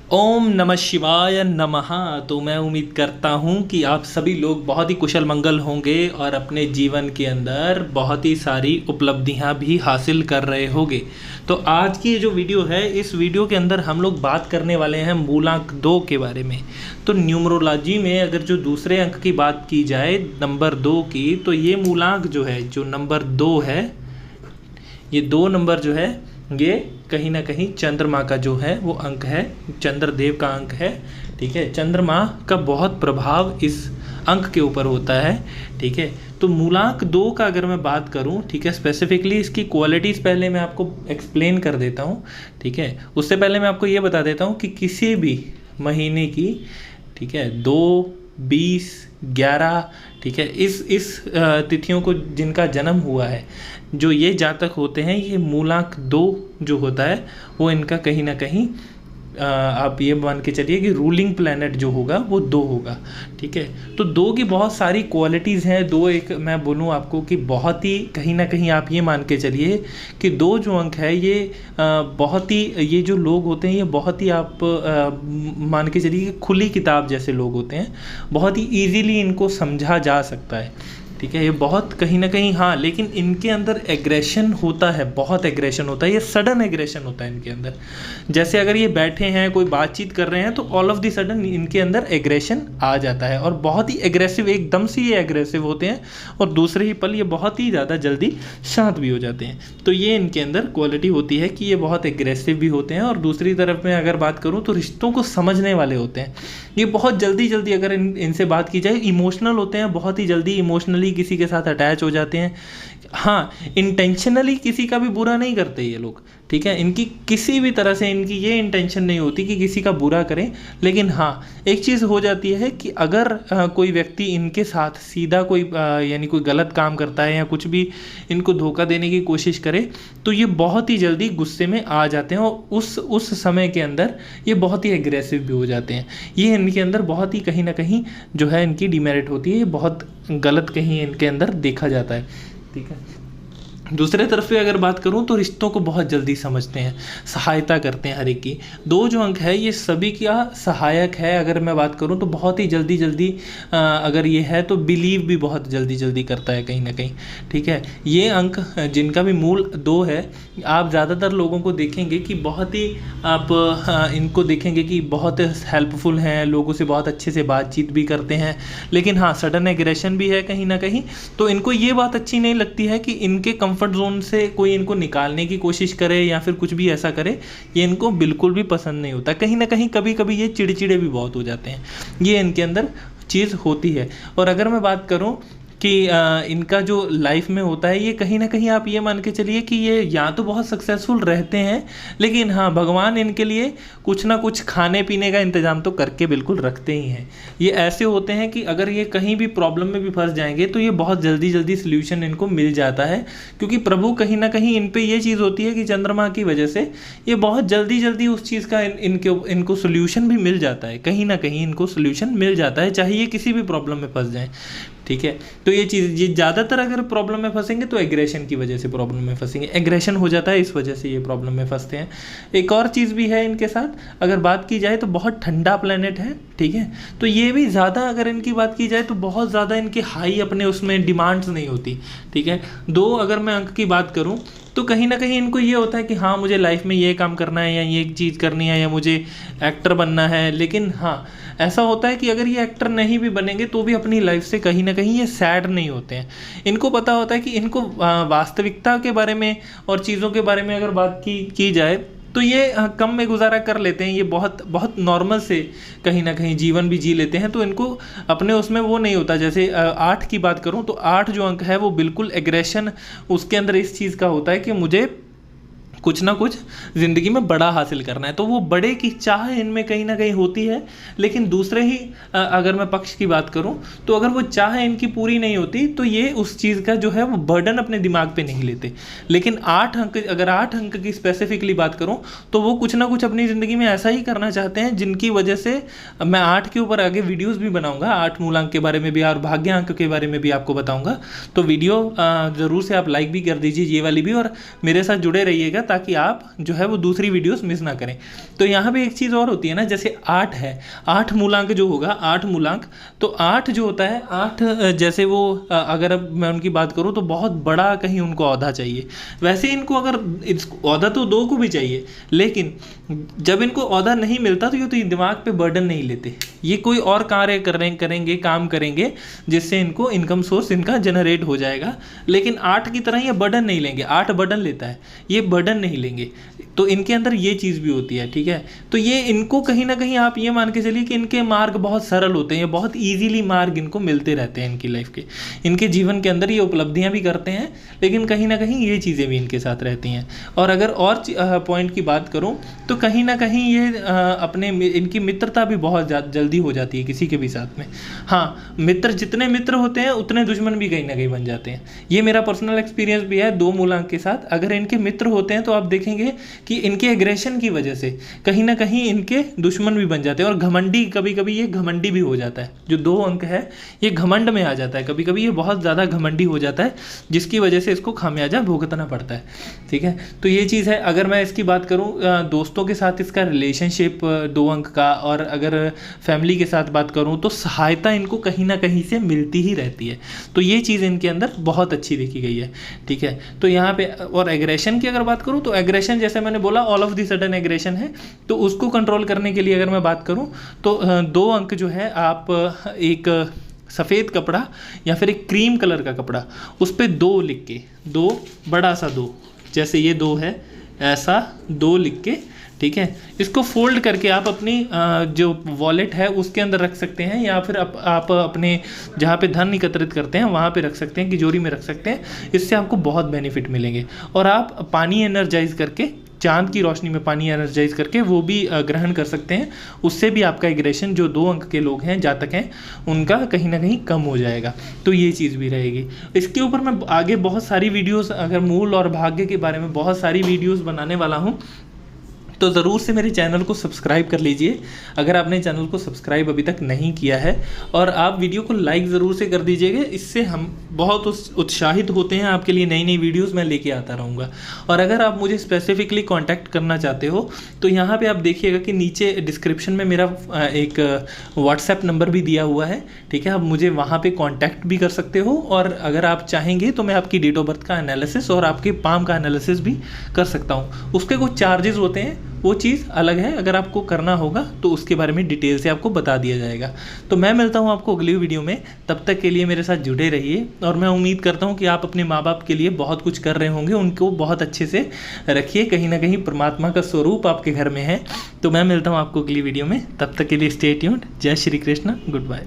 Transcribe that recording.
ओम नमः शिवाय नमः। तो मैं उम्मीद करता हूँ कि आप सभी लोग बहुत ही कुशल मंगल होंगे और अपने जीवन के अंदर बहुत ही सारी उपलब्धियाँ भी हासिल कर रहे होंगे। तो आज की ये जो वीडियो है, इस वीडियो के अंदर हम लोग बात करने वाले हैं मूलांक 2 के बारे में। तो न्यूमरोलॉजी में अगर जो दूसरे अंक की बात की जाए, नंबर 2 की, तो ये मूलांक जो है, जो नंबर 2 है, ये 2 नंबर जो है, ये कहीं ना कहीं चंद्रमा का जो है वो अंक है, चंद्रदेव का अंक है। ठीक है, चंद्रमा का बहुत प्रभाव इस अंक के ऊपर होता है। ठीक है, तो मूलांक 2 का अगर मैं बात करूं, ठीक है, स्पेसिफिकली इसकी क्वालिटीज़ पहले मैं आपको एक्सप्लेन कर देता हूं। ठीक है, उससे पहले मैं आपको ये बता देता हूं कि किसी भी महीने की, ठीक है, 2, 20, 11, ठीक है, इस तिथियों को जिनका जन्म हुआ है, जो ये जातक होते हैं, ये मूलांक 2 जो होता है वो इनका कहीं ना कहीं आप ये मान के चलिए कि रूलिंग प्लैनेट जो होगा वो 2 होगा। ठीक है, तो 2 की बहुत सारी क्वालिटीज़ हैं। 2 एक मैं बोलूँ आपको कि बहुत ही कहीं ना कहीं आप ये मान के चलिए कि 2 जो अंक है ये बहुत ही, ये जो लोग होते हैं ये बहुत ही आप मान के चलिए कि खुली किताब जैसे लोग होते हैं, बहुत ही ईजीली इनको समझा जा सकता है। ठीक है, ये बहुत कहीं ना कहीं, हाँ, लेकिन इनके अंदर एग्रेशन होता है, बहुत एग्रेशन होता है, ये सडन एग्रेशन होता है इनके अंदर। जैसे अगर ये बैठे हैं, कोई बातचीत कर रहे हैं, तो ऑल ऑफ द सडन इनके अंदर एग्रेशन आ जाता है और बहुत ही एग्रेसिव, एकदम से ये एग्रेसिव होते हैं और दूसरे ही पल ये बहुत ही ज़्यादा जल्दी शांत भी हो जाते हैं। तो ये इनके अंदर क्वालिटी होती है कि ये बहुत एग्रेसिव भी होते हैं। और दूसरी तरफ में अगर बात करूँ तो रिश्तों को समझने वाले होते हैं। ये बहुत जल्दी जल्दी अगर इनसे बात की जाए, इमोशनल होते हैं, बहुत ही जल्दी इमोशनली किसी के साथ अटैच हो जाते हैं। हाँ, इंटेंशनली किसी का भी बुरा नहीं करते ये लोग। ठीक है, इनकी किसी भी तरह से इनकी ये इंटेंशन नहीं होती कि किसी का बुरा करें। लेकिन हाँ, एक चीज़ हो जाती है कि अगर कोई व्यक्ति इनके साथ सीधा कोई यानी कोई गलत काम करता है या कुछ भी इनको धोखा देने की कोशिश करे, तो ये बहुत ही जल्दी गुस्से में आ जाते हैं और उस समय के अंदर ये बहुत ही एग्रेसिव भी हो जाते हैं। ये इनके अंदर बहुत ही कहीं ना कहीं जो है इनकी डिमेरिट होती है, ये बहुत गलत कहीं इनके अंदर देखा जाता है। ठीक है, दूसरे तरफ पे अगर बात करूं तो रिश्तों को बहुत जल्दी समझते हैं, सहायता करते हैं हर एक की। 2 जो अंक है ये सभी का सहायक है। अगर मैं बात करूं तो बहुत ही जल्दी जल्दी अगर ये है तो बिलीव भी बहुत जल्दी जल्दी करता है कहीं ना कहीं। ठीक है, ये अंक जिनका भी मूल 2 है, आप ज़्यादातर लोगों को देखेंगे कि बहुत ही आप इनको देखेंगे कि बहुत हेल्पफुल हैं, लोगों से बहुत अच्छे से बातचीत भी करते हैं। लेकिन हाँ, सडन एग्रेशन भी है कहीं ना कहीं। तो इनको ये बात अच्छी नहीं लगती है कि इनके कंफर्ट जोन से कोई इनको निकालने की कोशिश करे या फिर कुछ भी ऐसा करे, ये इनको बिल्कुल भी पसंद नहीं होता। कहीं ना कहीं कभी कभी ये चिड़चिड़े भी बहुत हो जाते हैं, ये इनके अंदर चीज़ होती है। और अगर मैं बात करूं कि इनका जो लाइफ में होता है, ये कहीं ना कहीं आप ये मान के चलिए कि ये या तो बहुत सक्सेसफुल रहते हैं, लेकिन हाँ, भगवान इनके लिए कुछ ना कुछ खाने पीने का इंतज़ाम तो करके बिल्कुल रखते ही हैं। ये ऐसे होते हैं कि अगर ये कहीं भी प्रॉब्लम में भी फंस जाएंगे तो ये बहुत जल्दी जल्दी सोल्यूशन इनको मिल जाता है, क्योंकि प्रभु कहीं ना कहीं इन पे ये चीज़ होती है कि चंद्रमा की वजह से ये बहुत जल्दी जल्दी उस चीज़ का इनको सोल्यूशन भी मिल जाता है, कहीं ना कहीं इनको सोल्यूशन मिल जाता है, चाहे ये किसी भी प्रॉब्लम में फंस जाएँ। ठीक है, तो ये चीज़, ये ज़्यादातर अगर प्रॉब्लम में फंसेंगे तो एग्रेशन की वजह से प्रॉब्लम में फंसेंगे, एग्रेशन हो जाता है, इस वजह से ये प्रॉब्लम में फंसते हैं। एक और चीज़ भी है इनके साथ, अगर बात की जाए तो बहुत ठंडा प्लेनेट है। ठीक है, तो ये भी ज़्यादा अगर इनकी बात की जाए तो बहुत ज़्यादा इनके हाई अपने उसमें डिमांड्स नहीं होती। ठीक है, 2 अगर मैं अंक की बात करूँ तो कहीं ना कहीं इनको ये होता है कि हाँ, मुझे लाइफ में ये काम करना है या ये चीज़ करनी है या मुझे एक्टर बनना है। लेकिन हाँ, ऐसा होता है कि अगर ये एक्टर नहीं भी बनेंगे तो भी अपनी लाइफ से कहीं ना कहीं ये सैड नहीं होते हैं। इनको पता होता है कि इनको वास्तविकता के बारे में और चीज़ों के बारे में अगर बात की जाए तो ये कम में गुजारा कर लेते हैं। ये बहुत बहुत नॉर्मल से कहीं ना कहीं जीवन भी जी लेते हैं। तो इनको अपने उसमें वो नहीं होता। जैसे 8 की बात करूं तो 8 जो अंक है वो बिल्कुल एग्रेशन उसके अंदर इस चीज़ का होता है कि मुझे कुछ ना कुछ ज़िंदगी में बड़ा हासिल करना है, तो वो बड़े की चाह इनमें कहीं ना कहीं होती है। लेकिन दूसरे ही अगर मैं पक्ष की बात करूं तो अगर वो चाह इनकी पूरी नहीं होती तो ये उस चीज़ का जो है वो बर्डन अपने दिमाग पे नहीं लेते। लेकिन 8 अंक, अगर 8 अंक की स्पेसिफिकली बात करूं तो वो कुछ ना कुछ अपनी ज़िंदगी में ऐसा ही करना चाहते हैं जिनकी वजह से मैं 8 के ऊपर आगे वीडियोज़ भी बनाऊँगा, 8 मूलांक के बारे में भी और भाग्यांक के बारे में भी आपको बताऊँगा। तो वीडियो ज़रूर से आप लाइक भी कर दीजिए ये वाली भी, और मेरे साथ जुड़े रहिएगा ताकि आप जो है वो दूसरी वीडियोस मिस ना करें। तो यहाँ पे एक चीज़ और होती है ना, जैसे 8 है, 8 मूलांक जो होगा, 8 मूलांक, तो 8 जो होता है 8 जैसे वो अगर अब मैं उनकी बात करूँ तो बहुत बड़ा कहीं उनको औहदा चाहिए। वैसे इनको अगर औहदा तो 2 को भी चाहिए, लेकिन जब इनको औहदा नहीं मिलता तो ये तो दिमाग पे बर्डन नहीं लेते, ये कोई और कार्य करेंगे काम करेंगे जिससे इनको इनकम सोर्स इनका जनरेट हो जाएगा। लेकिन 8 की तरह ये बर्डन नहीं लेंगे, 8 बर्डन लेता है, ये बर्डन नहीं लेंगे। तो इनके अंदर ये चीज़ भी होती है, ठीक है। तो ये इनको कहीं ना कहीं आप ये मान के चलिए कि इनके मार्ग बहुत सरल होते हैं, बहुत ईजीली मार्ग इनको मिलते रहते हैं इनकी लाइफ के, इनके जीवन के अंदर ये उपलब्धियाँ भी करते हैं, लेकिन कहीं ना कहीं ये चीज़ें भी इनके साथ रहती हैं। और अगर और पॉइंट की बात करूँ तो कहीं ना कहीं ये अपने इनकी मित्रता भी बहुत जल्दी हो जाती है किसी के भी साथ में। हाँ, मित्र जितने मित्र होते हैं उतने दुश्मन भी कहीं ना कहीं बन जाते हैं। ये मेरा पर्सनल एक्सपीरियंस भी है 2 मूलांक के साथ। अगर इनके मित्र होते हैं तो आप देखेंगे कि इनके एग्रेशन की वजह से कहीं ना कहीं इनके दुश्मन भी बन जाते हैं। और घमंडी, कभी कभी ये घमंडी भी हो जाता है, जो 2 अंक है ये घमंड में आ जाता है, कभी कभी ये बहुत ज़्यादा घमंडी हो जाता है, जिसकी वजह से इसको खामियाजा भुगतना पड़ता है, ठीक है। तो ये चीज़ है। अगर मैं इसकी बात करूँ दोस्तों के साथ इसका रिलेशनशिप 2 अंक का, और अगर फैमिली के साथ बात करूँ तो सहायता इनको कहीं ना कहीं से मिलती ही रहती है। तो ये चीज़ इनके अंदर बहुत अच्छी देखी गई है, ठीक है। तो यहाँ पे और एग्रेशन की अगर बात करूँ तो एग्रेशन, जैसे मैंने बोला, all of the sudden aggression है, तो उसको कंट्रोल करने के लिए अगर मैं बात करूँ तो 2 अंक जो है, आप एक सफ़ेद कपड़ा या फिर एक क्रीम कलर का कपड़ा, उस पर 2 लिख के, 2 बड़ा सा 2, जैसे ये 2 है, ऐसा 2 लिख के, ठीक है, इसको फोल्ड करके आप अपनी जो वॉलेट है उसके अंदर रख सकते हैं, या फिर आप अपने जहाँ पे धन एकत्रित करते हैं वहाँ पे रख सकते हैं, तिजोरी में रख सकते हैं। इससे आपको बहुत बेनिफिट मिलेंगे। और आप पानी एनर्जाइज करके, चांद की रोशनी में पानी एनर्जाइज करके वो भी ग्रहण कर सकते हैं, उससे भी आपका एग्रेशन, जो 2 अंक के लोग हैं, जातक हैं, उनका कहीं ना कहीं कम हो जाएगा। तो ये चीज़ भी रहेगी। इसके ऊपर मैं आगे बहुत सारी वीडियोस, अगर मूल और भाग्य के बारे में बहुत सारी वीडियोस बनाने वाला हूँ, तो ज़रूर से मेरे चैनल को सब्सक्राइब कर लीजिए अगर आपने चैनल को सब्सक्राइब अभी तक नहीं किया है, और आप वीडियो को लाइक ज़रूर से कर दीजिएगा। इससे हम बहुत उत्साहित होते हैं, आपके लिए नई नई वीडियोस मैं लेके आता रहूँगा। और अगर आप मुझे स्पेसिफिकली कांटेक्ट करना चाहते हो तो यहाँ पे आप देखिएगा कि नीचे डिस्क्रिप्शन में मेरा एक व्हाट्सएप नंबर भी दिया हुआ है, ठीक है। आप मुझे वहाँ पर कॉन्टैक्ट भी कर सकते हो, और अगर आप चाहेंगे तो मैं आपकी डेट ऑफ बर्थ का एनालिसिस और आपके पाम का एनालिसिस भी कर सकता हूँ। उसके कुछ चार्जेस होते हैं, वो चीज़ अलग है, अगर आपको करना होगा तो उसके बारे में डिटेल से आपको बता दिया जाएगा। तो मैं मिलता हूँ आपको अगली वीडियो में, तब तक के लिए मेरे साथ जुड़े रहिए। और मैं उम्मीद करता हूँ कि आप अपने माँ बाप के लिए बहुत कुछ कर रहे होंगे, उनको बहुत अच्छे से रखिए, कहीं ना कहीं परमात्मा का स्वरूप आपके घर में है। तो मैं मिलता हूँ आपको अगली वीडियो में, तब तक के लिए स्टे ट्यून्ड। जय श्री कृष्ण, गुड बाय।